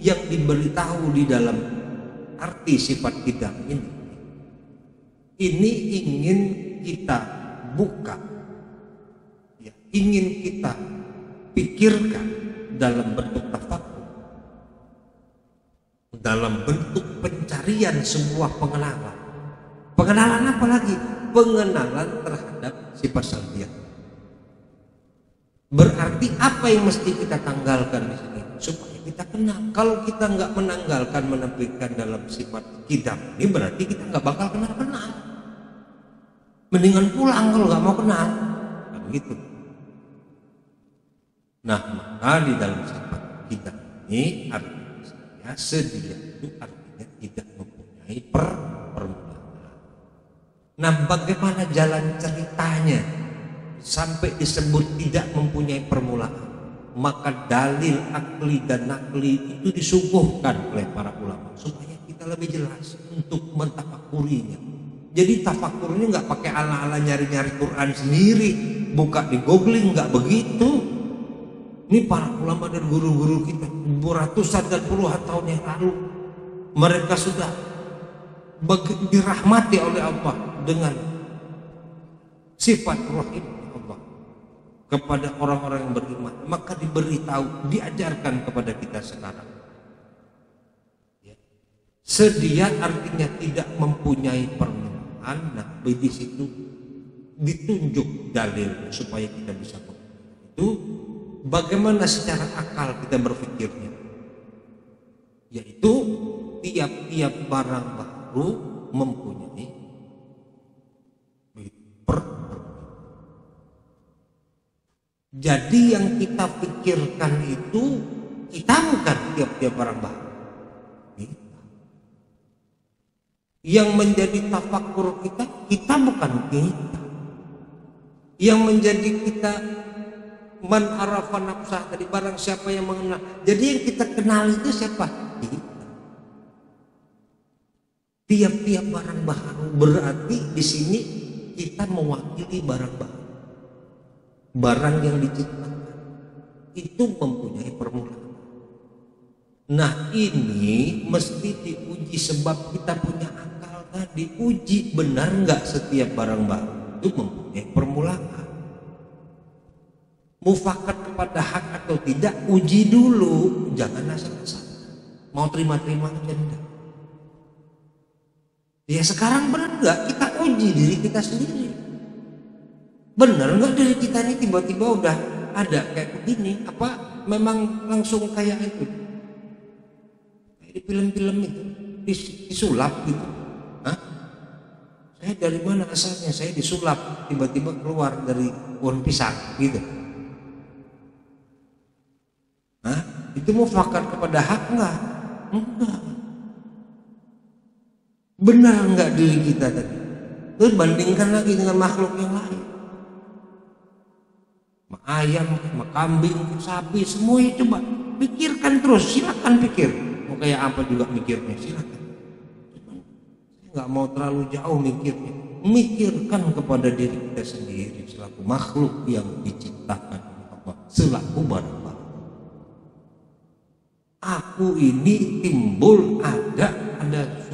diberitahu di dalam arti sifat tidak ini ingin kita buka, ya, ingin kita pikirkan dalam bentuk tafakur, dalam bentuk pencarian sebuah pengenalan. Pengenalan apa lagi? Pengenalan terhadap sifat salbiah. Berarti apa yang mesti kita tanggalkan di sini supaya kita kenal. Kalau kita nggak menanggalkan, menepikan dalam sifat kidam ini, berarti kita nggak bakal kenal. Mendingan pulang kalau nggak mau kenal, kan gitu. Nah maka di dalam sifat kidam ini artinya sedia itu artinya tidak mempunyai permulaan. Nah bagaimana jalan ceritanya sampai disebut tidak mempunyai permulaan? Maka dalil akli dan nakli itu disuguhkan oleh para ulama supaya kita lebih jelas untuk mentafakurinya. Jadi tafakurnya nggak pakai ala-ala nyari-nyari Quran sendiri, buka di googling, nggak begitu. Ini para ulama dan guru-guru kita ratusan dan puluhan tahun yang lalu, mereka sudah dirahmati oleh Allah dengan sifat rahim Allah kepada orang-orang yang beriman, maka diberitahu, diajarkan kepada kita sekarang. Sedia artinya tidak mempunyai permulaan. Nah di situ ditunjuk dalil supaya kita bisa itu bagaimana secara akal kita berpikirnya, yaitu tiap-tiap barang baru mempunyai jadi yang kita pikirkan itu kita bukan tiap-tiap barang baru. Yang menjadi tafakur kita bukan kita. Yang menjadi kita man arafa nafsah, tadi barang siapa yang mengenal. Jadi yang kita kenal itu siapa? Kita. Tiap-tiap barang baru berarti di sini kita mewakili barang baru. Barang yang diciptakan itu mempunyai permulaan. Nah ini mesti diuji sebab kita punya akal tadi. Uji benar nggak setiap barang baru itu mempunyai permulaan. Mufakat kepada hak atau tidak, uji dulu, jangan asal-asal mau terima-terima aja enggak. Ya sekarang benar nggak kita uji diri kita sendiri. Benar nggak diri kita ini tiba-tiba udah ada kayak begini? Apa memang langsung kayak itu? Kayak di film-film itu disulap gitu. Hah? Saya dari mana asalnya? Saya disulap, tiba-tiba keluar dari pohon pisang gitu. Hah? Itu mufakat kepada hak enggak? Enggak. Benar enggak diri kita tadi? Terus bandingkan lagi dengan makhluk yang lain. Ayam, kambing, sapi, semuanya coba pikirkan terus, silakan pikir. Mau kayak apa juga mikirnya, silakan. Saya nggak mau terlalu jauh mikirnya. Mikirkan kepada diri kita sendiri selaku makhluk yang diciptakan Allah, selaku barang-barang. Aku ini timbul ada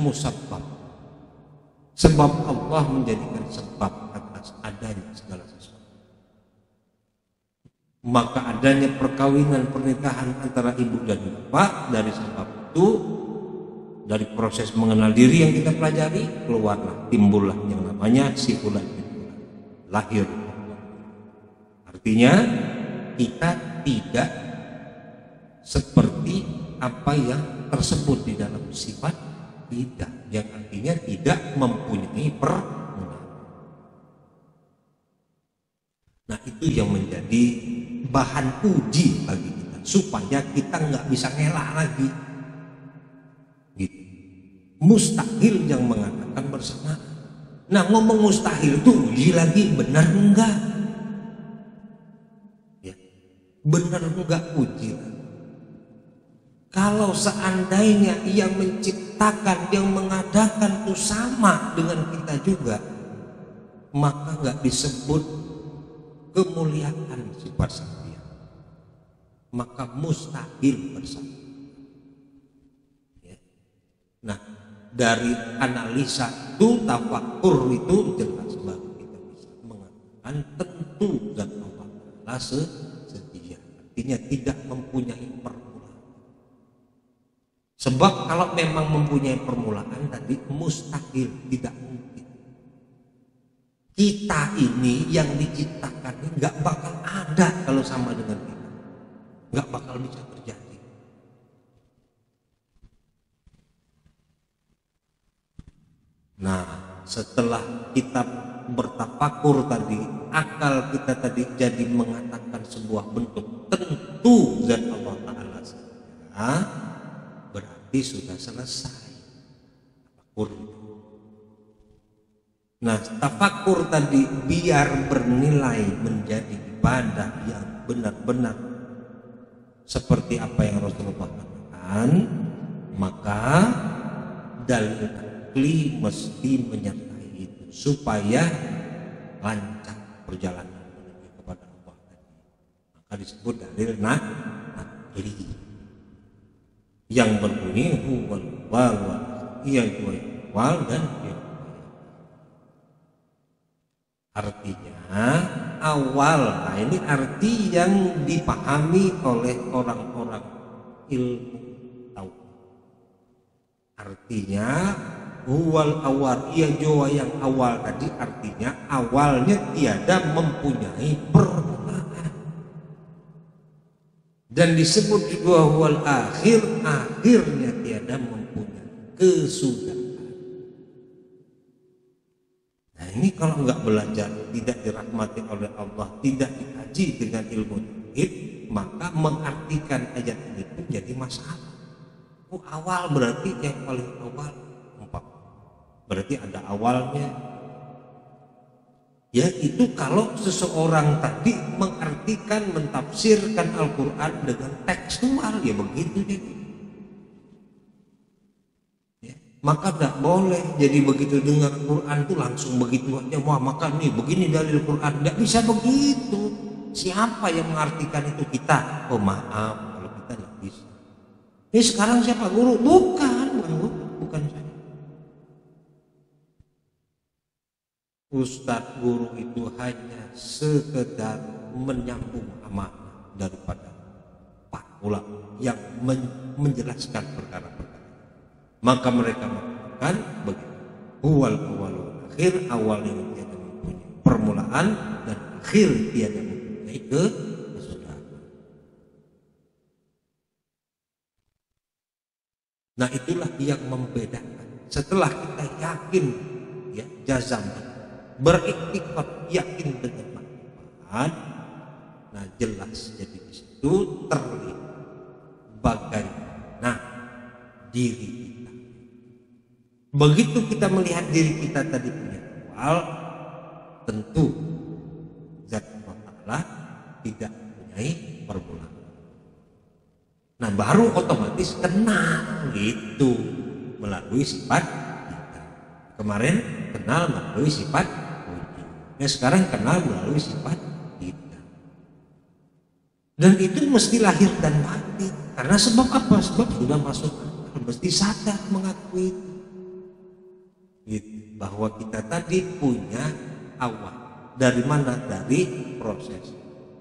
musabab. Sebab Allah menjadikan sebab atas adanya segala sesuatu. Maka adanya perkawinan, pernikahan antara ibu dan bapak dari sebab itu dari proses mengenal diri yang kita pelajari, keluarlah, timbullah yang namanya si fulan lahir. Artinya kita tidak seperti apa yang tersebut di dalam sifat tidak, yang artinya tidak mempunyai permulaan. Nah, itu yang menjadi bahan uji bagi kita supaya kita nggak bisa ngelak lagi. Gitu. Mustahil yang mengatakan bersamaan. Nah, ngomong mustahil itu uji lagi, benar enggak? Ya, benar enggak uji lagi. Kalau seandainya yang menciptakan, yang mengadakan itu sama dengan kita juga, maka nggak disebut kemuliaan sifat Sang, maka mustahil bersama. Ya. Nah, dari analisa itu, tafakur itu jelas bahwa kita bisa mengatakan tentu zat Allah Ta'ala setia, artinya tidak mempunyai permulaan. Sebab kalau memang mempunyai permulaan tadi, mustahil, tidak mungkin. Kita ini yang diciptakan ini nggak bakal ada kalau sama dengan kita, nggak bakal bisa terjadi. Nah, setelah kita bertafakur tadi, akal kita tadi jadi mengatakan sebuah bentuk tentu zat Allah Ta'ala saja, berarti sudah selesai tafakur. Nah, tafakur tadi biar bernilai menjadi ibadah yang benar-benar seperti apa yang Rasulullah katakan, maka dalil akli mesti menyertai itu supaya lancar perjalanan menuju kepada Allah tadi. Maka disebut dalil akli yang berbunyi huwal wal iya wal dan ya. Artinya awal, nah ini arti yang dipahami oleh orang-orang ilmu tahu. Artinya huwal awal, iya jua yang awal tadi, artinya awalnya tiada mempunyai permulaan. Dan disebut juga huwal akhir, akhirnya tiada mempunyai kesudahan. Nah, ini kalau nggak belajar, tidak dirahmati oleh Allah, tidak dikaji dengan ilmu tauhid, maka mengartikan ayat ini pun jadi masalah. Awal berarti yang paling awal, berarti ada awalnya. Ya, itu kalau seseorang tadi mengartikan, mentafsirkan Al-Quran dengan tekstual, ya begitu jadi. Ya, maka tidak boleh jadi begitu dengar Quran itu langsung begitu aja, wah maka nih begini dalil Quran, tidak bisa begitu. Siapa yang mengartikan itu? Kita. Oh maaf, kalau kita tidak bisa. Ini sekarang siapa? Guru? Bukan saya. Ustadz guru itu hanya sekedar menyambung amanah daripada pak ulama yang menjelaskan perkara-perkara. Maka mereka mengatakan begitu. Huwal awal akhir, awal yang tiada mempunyai permulaan dan akhir tiada mempunyai kesudahan. Nah, itulah yang membedakan. Setelah kita yakin, ya jazam, beriktikad yakin dengan manfaat, nah jelas jadi di situ terlihat bagaimana diri kita. Begitu kita melihat diri kita tadi punya awal, tentu zat Allah Ta'ala tidak mempunyai permulaan. Nah, baru otomatis kenal gitu melalui sifat kita. Kemarin kenal melalui sifat wujud. Ya, sekarang kenal melalui sifat kita. Dan itu mesti lahir dan batin. Karena sebab apa? Sebab sudah masuk akal, mesti sadar mengakui itu. Gitu. Bahwa kita tadi punya awal. Dari mana? Dari proses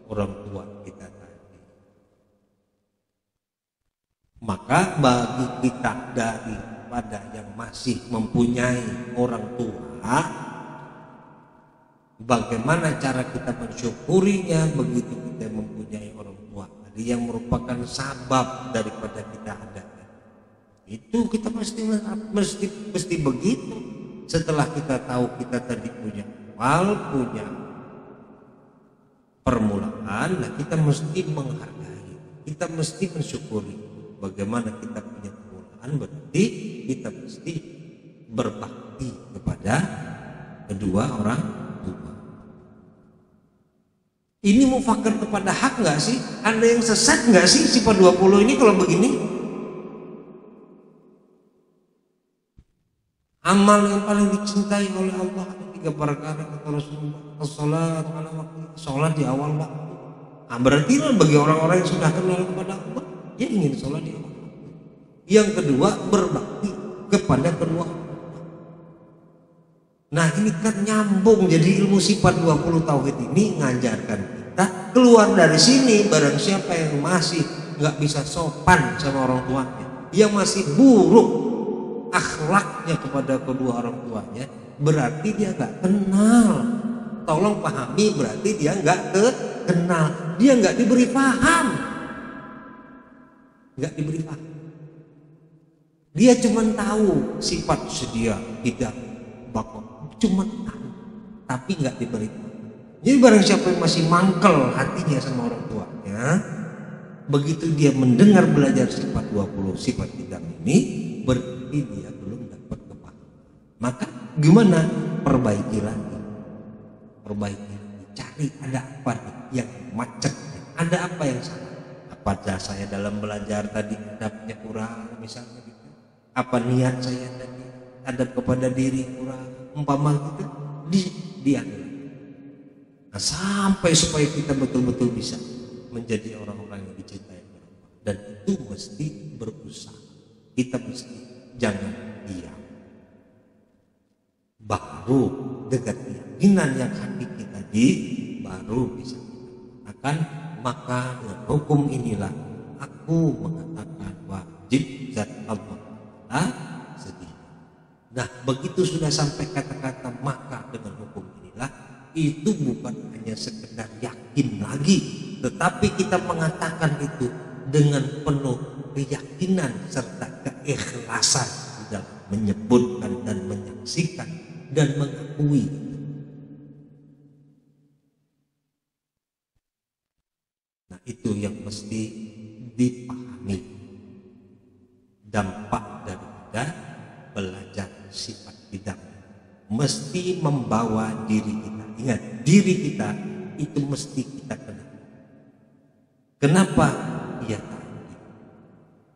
orang tua kita tadi. Maka bagi kita dari kepada yang masih mempunyai orang tua, bagaimana cara kita mensyukurinya begitu kita mempunyai orang tua tadi yang merupakan sabab daripada kita ada. Itu kita mesti begitu. Setelah kita tahu kita tadi punya awal, punya permulaan, nah kita mesti menghargai, kita mesti mensyukuri. Bagaimana kita punya permulaan, berarti kita mesti berbakti kepada kedua orang tua. Ini mufakkar kepada hak nggak sih? Ada yang sesat nggak sih sifat 20 ini kalau begini? Amal yang paling dicintai oleh Allah ada 3 perkara kata Rasulullah. As-salat ala waktu, salat di awal waktu. Nah, berarti bagi orang-orang yang sudah kenal kepada Allah, dia ingin salat di awal waktu. Yang kedua, berbakti kepada kedua orang tua. Nah, ini kan nyambung. Jadi ilmu sifat 20 tauhid ini ngajarkan kita keluar dari sini. Barang siapa yang masih nggak bisa sopan sama orang tuanya, yang masih buruk akhlaknya kepada kedua orang tuanya, berarti dia nggak kenal. Tolong pahami, berarti dia nggak kenal, dia nggak diberi paham, nggak diberi paham. Dia cuma tahu sifat sedia, tidak bakal, cuma tahu, tapi nggak diberi paham. Jadi barang siapa yang masih mangkel hatinya sama orang tuanya, begitu dia mendengar belajar sifat 20 sifat tidak ini, berarti dia belum dapat kepahaman. Maka gimana? Perbaiki lagi, cari ada apa yang macet, ada apa yang salah. Apa saya dalam belajar tadi adabnya kurang misalnya gitu, apa niat saya tadi adab kepada diri kurang umpama gitu, dia. Nah, sampai supaya kita betul-betul bisa menjadi orang-orang yang dicintai Allah, dan itu mesti berusaha. Kita mesti jangan diam. Baru dengan keyakinan yang hakiki tadi, baru bisa akan maka dengan hukum inilah aku mengatakan wajib zat Allah sedih. Nah, begitu sudah sampai kata-kata maka dengan hukum inilah, itu bukan hanya sekedar yakin lagi, tetapi kita mengatakan itu dengan penuh keyakinan serta keikhlasan dalam menyebutkan dan menyaksikan dan mengakui. Nah, itu yang mesti dipahami dampak daripada belajar sifat bidang. Mesti membawa diri kita. Ingat, diri kita itu mesti kita kenal. Kenapa? Ya,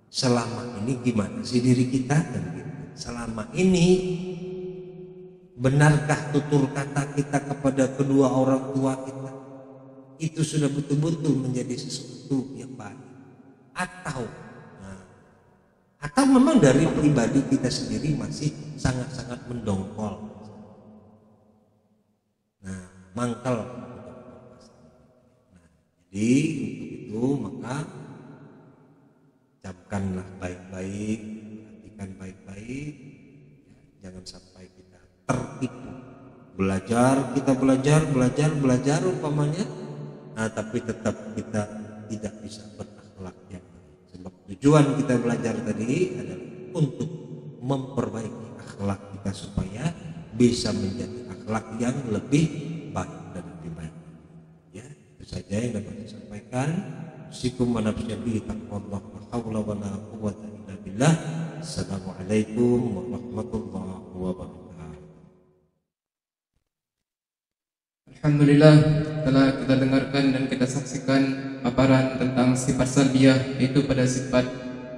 selama ini gimana sih diri kita, dan gitu. Selama ini benarkah tutur kata kita kepada kedua orang tua kita itu sudah betul-betul menjadi sesuatu yang baik, atau memang dari pribadi kita sendiri masih sangat-sangat mendongkol, mangkal. Nah, jadi untuk itu maka camkanlah baik-baik, perhatikan baik-baik, jangan sampai kita tertipu. Kita belajar umpamanya, tapi tetap kita tidak bisa berakhlak yang baik. Sebab tujuan kita belajar tadi adalah untuk memperbaiki akhlak kita supaya bisa menjadi akhlak yang lebih baik dan lebih baik. Ya, itu saja yang dapat saya sampaikan. Usikum wa nafsi bi taqwallah wa haula wa la quwwata illa billah. Assalamualaikum warahmatullahi wabarakatuh. Alhamdulillah, telah kita dengarkan dan kita saksikan paparan tentang sifat salbiyah, yaitu pada sifat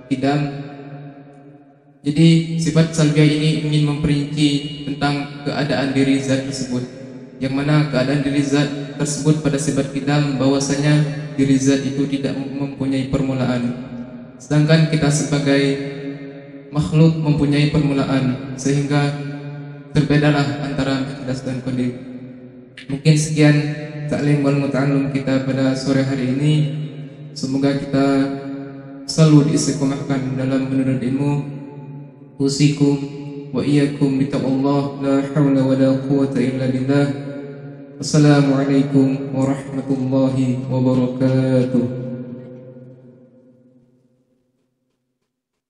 idam. Jadi sifat salbiyah ini ingin memperinci tentang keadaan diri zat tersebut, yang mana keadaan diri zat tersebut pada sifat idam bahwasanya diri zat itu tidak mempunyai permulaan, sedangkan kita sebagai makhluk mempunyai permulaan, sehingga terbedalah antara ihdas dan qadim. Mungkin sekian ta'lim wal muta'allum kita pada sore hari ini. Semoga kita selalu diistiqomahkan dalam menuntut ilmu أوصيكم وإياكم بتقوى الله لا حول ولا قوة إلا بالله. السلام عليكم ورحمة الله وبركاته.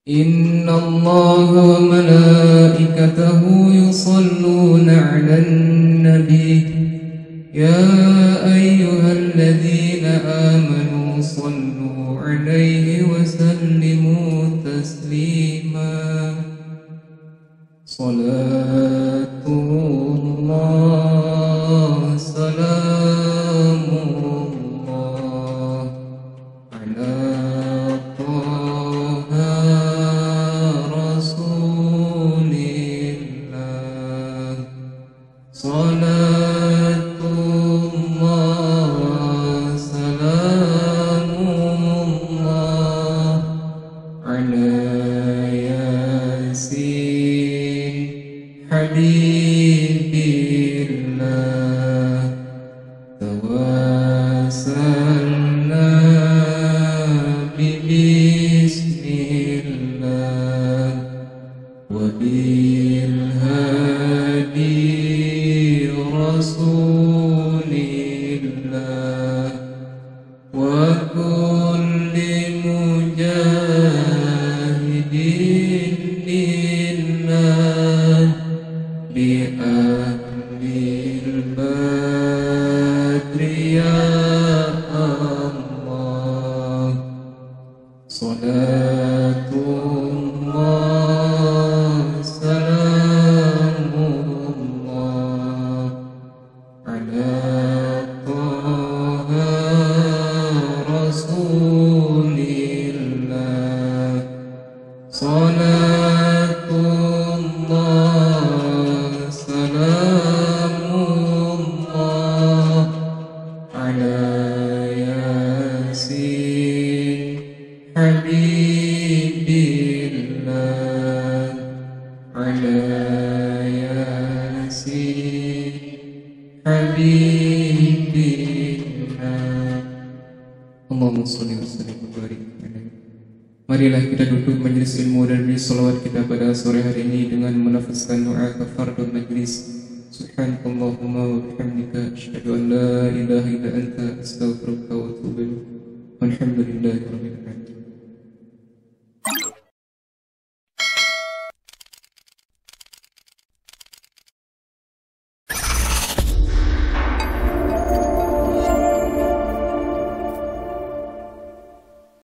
إن الله وملائكته يصلون على النبي يا أيها الذين آمنوا صلوا عليه وسلموا تسليما. صلاة الله سلام الله على طه رسول الله. صلاة الله سلام الله على ياسين حبيب الله. توسلنا ببسم الله وبالهادي رسول الله وكل مجاهد لله بأهل البدر يا الله. صلاة الله سلام الله على طه رسول الله. صلاة الله سلام الله على ياسين حبيب الله على ياسين حبيب الله. Allahumma sholli wa sallim wa barik alaihi. Marilah kita duduk majelis ilmu dan beri salawat kita pada sore hari ini dengan melafazkan doa kafaratul majlis. Subhanakallahumma wa bihamdika asyhadu an la ilaha illa anta astaghfiruka wa